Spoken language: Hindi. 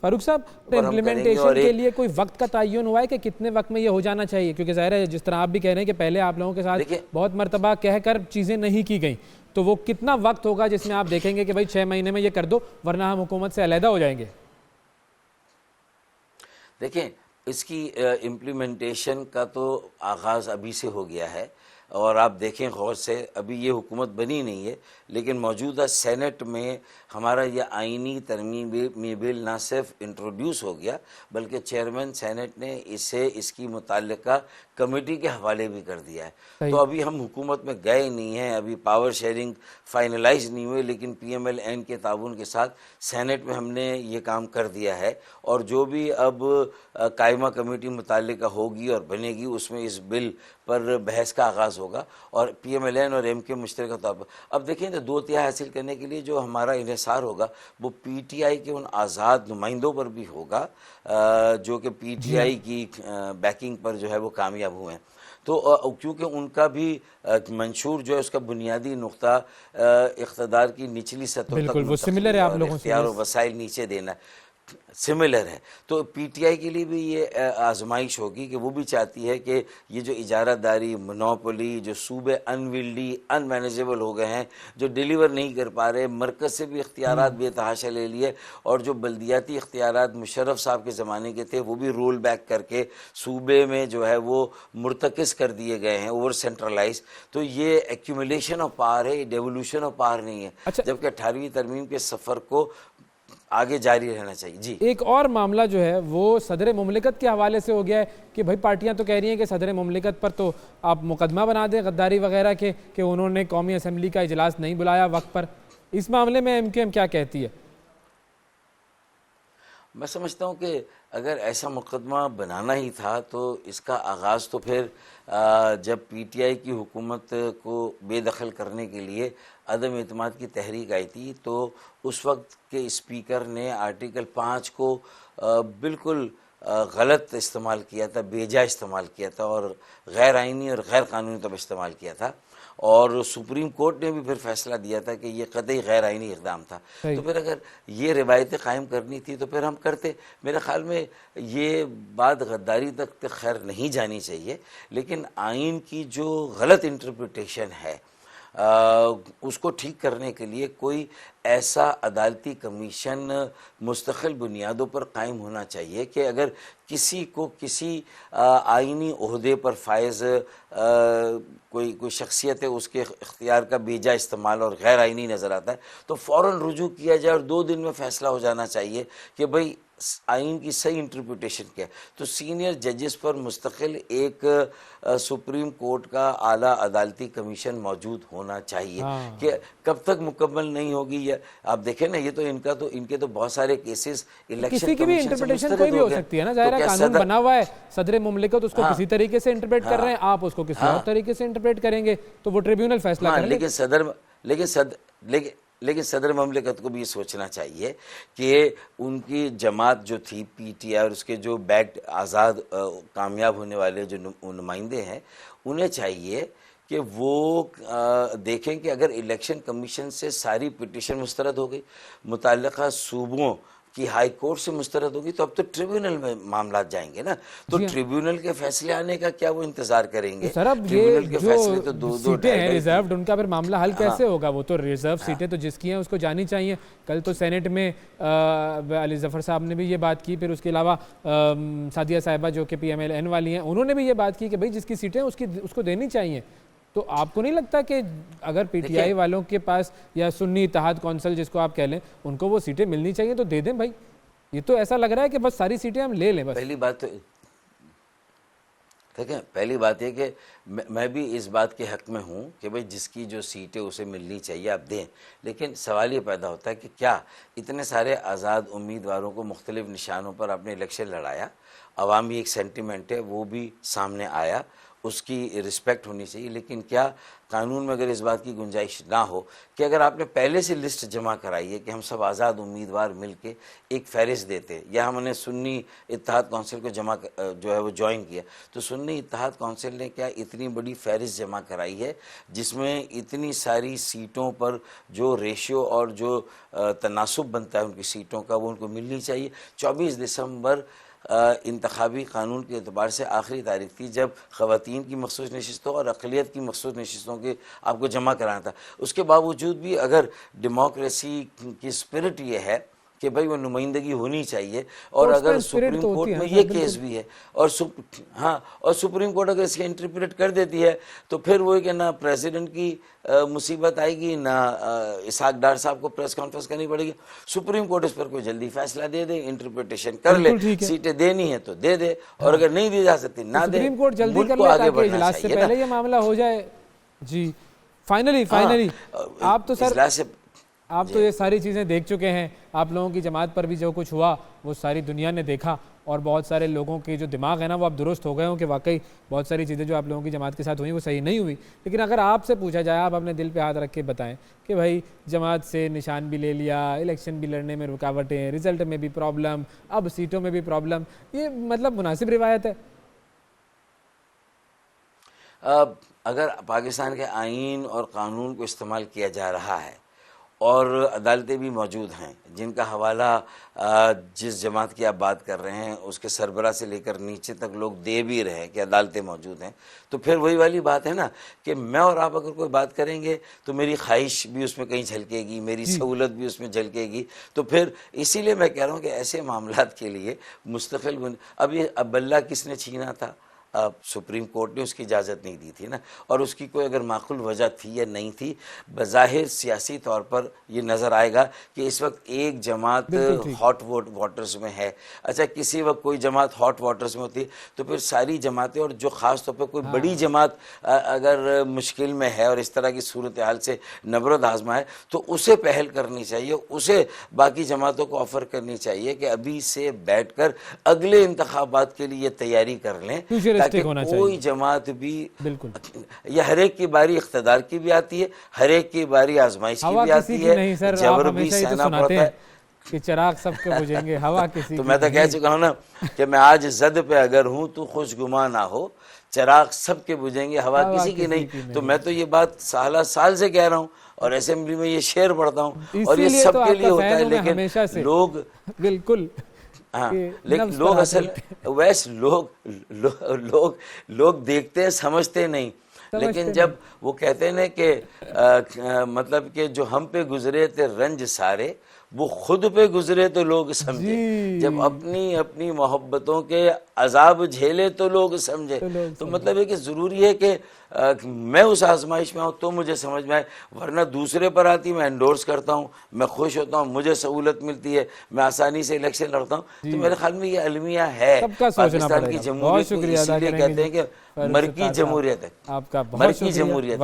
फारूक साहब, इम्प्लीमेंटेशन के लिए कोई वक्त का तयन हुआ है कि कितने वक्त में ये हो जाना चाहिए? क्योंकि ज़ाहिर है जिस तरह आप भी कह रहे हैं कि पहले आप लोगों के साथ बहुत मरतबा कहकर चीज़ें नहीं की गई, तो वो कितना वक्त होगा जिसमें आप देखेंगे कि भाई 6 महीने में ये कर दो वरना हम हुकूमत से अलहदा हो जाएंगे? देखें, इसकी इम्प्लीमेंटेशन का तो आगाज़ अभी से हो गया है और आप देखें गौर से, अभी ये हुकूमत बनी नहीं है लेकिन मौजूदा सेनेट में हमारा ये आइनी तरमीमी बिल ना सिर्फ इंट्रोड्यूस हो गया बल्कि चेयरमैन सेनेट ने इसे इसकी मुताल्लिका कमेटी के हवाले भी कर दिया है। तो अभी हम हुकूमत में गए नहीं हैं, अभी पावर शेयरिंग फाइनलाइज नहीं हुई, लेकिन PMLN के ताउन के साथ सेनेट में हमने ये काम कर दिया है और जो भी अब कायमा कमेटी मुताल्लिका होगी और बनेगी उसमें इस बिल पर बहस का आगाज़ होगा और PMLN और MK मुश्तरका तौर पर। अब देखें तो 2/3 हासिल करने के लिए जो हमारा इन्हिसार होगा वो PTI के उन आज़ाद नुमाइंदों पर भी होगा जो कि PTI की बैकिंग पर जो है वो कामयाब हुए हैं। तो क्योंकि उनका भी मंशूर जो है उसका बुनियादी नुक्ता इक़्तिदार की निचली सतह तक वो सिमिलर है, आप लोगों से इख्तियार और वसाइल नीचे देना सिमिलर है। तो PTI के लिए भी ये आजमाइश होगी कि वो भी चाहती है कि ये जो इजारादारी मोनोपोली जो सूबे अनविल्डी अनमैनेजेबल हो गए हैं, जो डिलीवर नहीं कर पा रहे, मरकज़ से भी इख्तियारात बेतहाशा ले लिए और जो बल्दियाती इख्तियारात मुशर्रफ साहब के ज़माने के थे वो भी रोल बैक करके सूबे में जो है वो मुर्तकिज़ कर दिए गए हैं, ओवर सेंट्रलाइज। तो ये एक्यूमुलेशन ऑफ पावर है, डेवोल्यूशन ऑफ पावर नहीं है। जबकि 18वीं तरमीम के सफ़र को आगे जारी रहना चाहिए। जी, एक और मामला जो है वो सदर मुमलिकत के हवाले से हो गया है कि भाई पार्टियां तो कह रही हैं कि सदर मुमलिकत पर तो आप मुकदमा बना दें गद्दारी वगैरह के कि उन्होंने कौमी असम्बली का इजलास नहीं बुलाया वक्त पर। इस मामले में MKM क्या कहती है? मैं समझता हूँ कि अगर ऐसा मुकदमा बनाना ही था तो इसका आगाज़ तो फिर जब PTI की हुकूमत को बेदखल करने के लिए अदम एतमाद की तहरीक आई थी तो उस वक्त के स्पीकर ने आर्टिकल 5 को बिल्कुल गलत इस्तेमाल किया था, बेजा इस्तेमाल किया था और गैर आइनी और गैर कानूनी तब इस्तेमाल किया था और सुप्रीम कोर्ट ने भी फिर फैसला दिया था कि ये कतई गैर आइनी इक़दाम था। तो फिर अगर ये रिवायतें कायम करनी थी तो फिर हम करते। मेरे ख्याल में ये बात गद्दारी तक तो खैर नहीं जानी चाहिए, लेकिन आइन की जो गलत इंटरप्रिटेशन है उसको ठीक करने के लिए कोई ऐसा अदालती कमीशन मुस्तकिल बुनियादों पर कायम होना चाहिए कि अगर किसी को किसी आइनी ओहदे पर फायज़ कोई शख्सियत है उसके इख्तियार का बेजा इस्तेमाल और गैर आइनी नज़र आता है तो फ़ौरन रुजू किया जाए और 2 दिन में फ़ैसला हो जाना चाहिए कि भाई आइन की सही इंटरप्रिटेशन क्या है। तो सीनियर जजेस पर मुस्तकिल एक सुप्रीम कोर्ट का आला अदालती कमीशन मौजूद होना चाहिए कि कब तक मुकम्मल नहीं होगी। या आप देखें ना, ये तो इनके तो बहुत सारे केसेस इलेक्शन किसी की भी इंटरप्रिटेशन कोई भी हो सकती है ना, ज़ाहिर है कानून बना हुआ है, सदर मुमलिकत उसको किसी तरीके से इंटरप्रेट कर रहे हैं, आप उसको किसी और तरीके से इंटरप्रेट करेंगे तो वो ट्रिब्यूनल फैसला करेंगे। लेकिन सदर ममलिकत को भी ये सोचना चाहिए कि उनकी जमात जो थी PTI और उसके जो बैक्ड आज़ाद कामयाब होने वाले जो नुमाइंदे हैं उन्हें चाहिए कि वो देखें कि अगर इलेक्शन कमीशन से सारी पिटीशन मुस्तरद हो गई, मुतल्लिका सूबों कि हाई कोर्ट से मुस्तरद होगी तो अब तो ट्रिब्यूनल में मामला जाएंगे ना, तो ट्रिब्यूनल के फैसले आने का क्या वो इंतजार करेंगे? तो सर अब ट्रिब्यूनल के फैसले तो दो सीटें हैं रिजर्व्ड, उनका फिर मामला हल कैसे होगा? वो तो रिजर्व सीटें तो जिसकी हैं उसको जानी चाहिए। कल तो सेनेट में अली जफर साहब ने भी ये बात की, फिर उसके अलावा सादिया साहिबा जो कि PMLN वाली हैं उन्होंने भी ये बात की कि भाई जिसकी सीटें उसको देनी चाहिए। तो आपको नहीं लगता कि अगर PTI वालों के पास या सुन्नी इत्तेहाद कौंसिल जिसको आप कह लें उनको वो सीटें मिलनी चाहिए तो दे दें भाई? ये तो ऐसा लग रहा है कि बस सारी सीटें हम ले लें बस। पहली बात तो देखें, पहली बात यह कि मैं भी इस बात के हक़ में हूँ कि भाई जिसकी जो सीटें उसे मिलनी चाहिए आप दें, लेकिन सवाल ये पैदा होता है कि क्या इतने सारे आज़ाद उम्मीदवारों को मुख्तलिफ़ निशानों पर आपने इलेक्शन लड़ाया, अवामी एक सेंटिमेंट है वो भी सामने आया, उसकी रिस्पेक्ट होनी चाहिए। लेकिन क्या कानून में अगर इस बात की गुंजाइश ना हो कि अगर आपने पहले से लिस्ट जमा कराई है कि हम सब आज़ाद उम्मीदवार मिलके एक फहरिस्त देते, या हमने सुन्नी इत्तेहाद काउंसिल को जो है वो ज्वाइन किया, तो सुन्नी इत्तेहाद काउंसिल ने क्या इतनी बड़ी फहरिस्त जमा कराई है जिसमें इतनी सारी सीटों पर जो रेशियो और जो तनासुब बनता है उनकी सीटों का वो उनको मिलनी चाहिए। 24 दिसंबर इंतखाबी कानून के एतबार से आखिरी तारीख थी जब ख़वातीन की मखसूस नशिस्तों और अक़लियत की मखसूस नशिस्तों के आपको जमा कराना था। उसके बावजूद भी अगर डेमोक्रेसी की स्पिरिट ये है कि भाई वो नुमाइंदगी होनी चाहिए, और अगर सुप्रीम कोर्ट में ये केस भी है और सुप्रीम कोर्ट अगर इसके इंटरप्रेट कर देती है तो फिर वो कि ना प्रेसिडेंट की मुसीबत आएगी, ना इसहाक डार साहब को प्रेस कॉन्फ्रेंस करनी पड़ेगी। सुप्रीम कोर्ट इस पर कोई जल्दी फैसला दे दे, इंटरप्रिटेशन कर ले, सीटें देनी है तो दे दे, और अगर नहीं दी जा सकती ना दे। सुप्रीम कोर्ट जल्दी कर ले ताकि इजलास से पहले ये मामला हो जाए। जी फाइनली आप तो ये सारी चीज़ें देख चुके हैं, आप लोगों की जमात पर भी जो कुछ हुआ वो सारी दुनिया ने देखा, और बहुत सारे लोगों के जो दिमाग है ना वो अब दुरुस्त हो गए हों कि वाकई बहुत सारी चीज़ें जो आप लोगों की जमात के साथ हुई वो सही नहीं हुई। लेकिन अगर आपसे पूछा जाए, आप अपने दिल पे हाथ रख के बताएं कि भाई जमात से निशान भी ले लिया, इलेक्शन भी लड़ने में रुकावटें, रिजल्ट में भी प्रॉब्लम, अब सीटों में भी प्रॉब्लम, ये मतलब मुनासिब रिवायत है? अगर पाकिस्तान के आइन और कानून को इस्तेमाल किया जा रहा है और अदालतें भी मौजूद हैं जिनका हवाला जिस जमात की आप बात कर रहे हैं उसके सरबरा से लेकर नीचे तक लोग दे भी रहे हैं कि अदालतें मौजूद हैं, तो फिर वही वाली बात है ना कि मैं और आप अगर कोई बात करेंगे तो मेरी ख्वाहिश भी उसमें कहीं झलकेगी, मेरी सहूलत भी उसमें झलकेगी। तो फिर इसीलिए मैं कह रहा हूँ कि ऐसे मामलात के लिए मुस्तकिल अब ये अबल्ला किसने छीना था? सुप्रीम कोर्ट ने उसकी इजाज़त नहीं दी थी ना, और उसकी कोई अगर माकूल वजह थी या नहीं थी, बज़ाहिर सियासी तौर पर ये नज़र आएगा कि इस वक्त एक जमात हॉट वाटर्स में है। अच्छा, किसी वक्त कोई जमात हॉट वाटर्स में होती तो फिर सारी जमातें, और जो ख़ास तौर पर कोई बड़ी जमात अगर मुश्किल में है और इस तरह की सूरत हाल से नबरद आजमा है तो उसे पहल करनी चाहिए, उसे बाकी जमातों को ऑफ़र करनी चाहिए कि अभी से बैठ कर अगले इंतखाबात के लिए तैयारी कर लें, ताकि कोई जमात भी बिल्कुल, या हर एक की बारी इख्तिदार की भी आती है, हर एक की बारी आजमाइश की भी आती है, जबर भी सहना पड़ता है कि चिराग सबके बुझेंगे, हवा किसी तो मैं तो कह चुका हूँ ना कि मैं आज जद पे अगर हूँ तो खुशगुमा ना हो, चिराग सबके बुझेंगे, हवा किसी की नहीं। तो मैं तो ये बात साल से कह रहा हूँ और असेंबली में ये शेर पढ़ता हूँ, और ये सबके लिए होता है, लेकिन लोग बिल्कुल हाँ, लेकिन लोग असल वैसे लोग देखते हैं, समझते नहीं। लेकिन जब वो कहते हैं ना कि मतलब कि जो हम पे गुजरे थे रंज सारे वो खुद पे गुजरे तो लोग समझे, जब अपनी अपनी मोहब्बतों के अजाब झेले तो लोग समझे। तो मतलब है कि ज़रूरी है कि मैं उस आजमाइश में हूँ तो मुझे समझ में आए, वरना दूसरे पर आती मैं एंडोर्स करता हूँ, मैं खुश होता हूँ, मुझे सहूलत मिलती है, मैं आसानी से इलेक्शन लड़ता हूँ। तो मेरे ख्याल में ये अलमिया है पाकिस्तान की जमहूरियत, इसीलिए कहते हैं कि मरकी जमहूरियत है, मरकी जमहूरियत है।